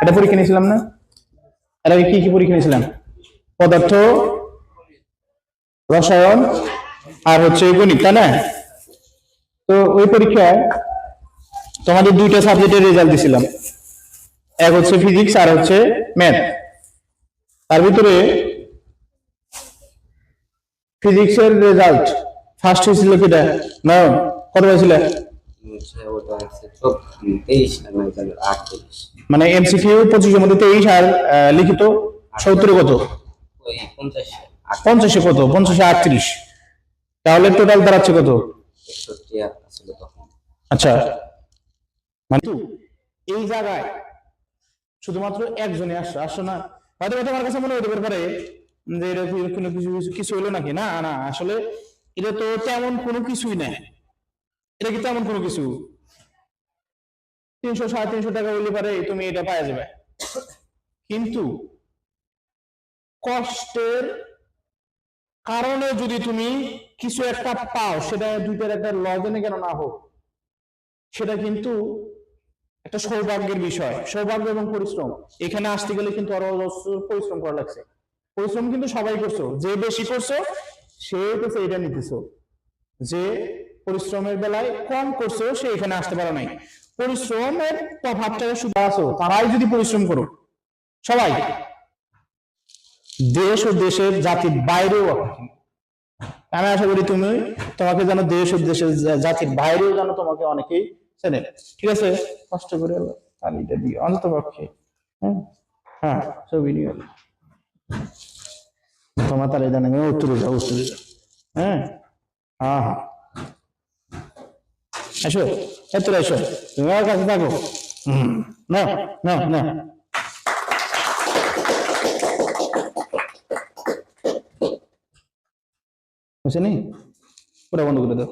এটা পরীক্ষা নিয়েছিলাম না? এর আগে কি কি পরীক্ষা নিয়েছিলাম? পদার্থ, রসায়ন আর হচ্ছে গণিত, তাই না? তো ওই পরীক্ষায় তোমাদের দুইটা সাবজেক্টের রেজাল্ট দিছিলাম, এক হচ্ছে ফিজিক্স আর হচ্ছে ম্যাথ। তার ভিতরে ফিজিক্সের রেজাল্ট ফার্স্ট হয়েছিল কিটা? না, কত পাইছিল? মানে এমসিকিউ 25-এর মধ্যে 23 আর লিখিত 70 কত? 50 কত? 50 38। তাহলে টোটাল দাঁড়াচ্ছে কত? আচ্ছা, মানে এই জায়গায় শুধুমাত্র একজনে আসছো না? হয়তো তোমার কাছে মনে হতে পারে যে এটা কোনো কিছু কিছু হলো নাকি। না না, আসলে এটা তো তেমন কোনো কিছুই না। এটা কি তেমন কোনো কিছু? 300-350 টাকা হইলে পারে তুমি এটা পাওয়া যাবে। কিন্তু কষ্টের কারণে যদি তুমি কিছু একটা পাও, সেটা দুইটার একটা লজনে কেন না হোক, সেটা কিন্তু একটা সৌভাগ্যের বিষয়। সৌভাগ্য এবং পরিশ্রম, এখানে আসতে গেলে কিন্তু আরো পরিশ্রম করা লাগছে। পরিশ্রম কিন্তু সবাই করছো, যে বেশি করছো সে তো এটা নিতেছো, যে পরিশ্রমের বেলায় কম করছো সে এখানে আসতে পারো নাই। পরিশ্রমের তফাৎটা শুধু আছো, তারাই যদি পরিশ্রম করো সবাই, দেশ ও দেশের জাতির বাইরেও, আমি আশা করি তুমি তোমাকে জানো দেশ ও দেশের জাতির বাইরেও জানো, তোমাকে অনেকেই চেনে। ঠিক আছে, কষ্ট করে তালিটা দিও অন্তত পক্ষে। হ্যাঁ হ্যাঁ, ছবি নিয়ে তোমার তালে জানে উত্তরে যাও, উত্তরে যাও। হ্যাঁ হ্যাঁ হ্যাঁ, এসো, এত এসো, তুমি আমার কাছে থাকো। না না না, বুঝছেনি? ওটা বন্ধ করে দাও।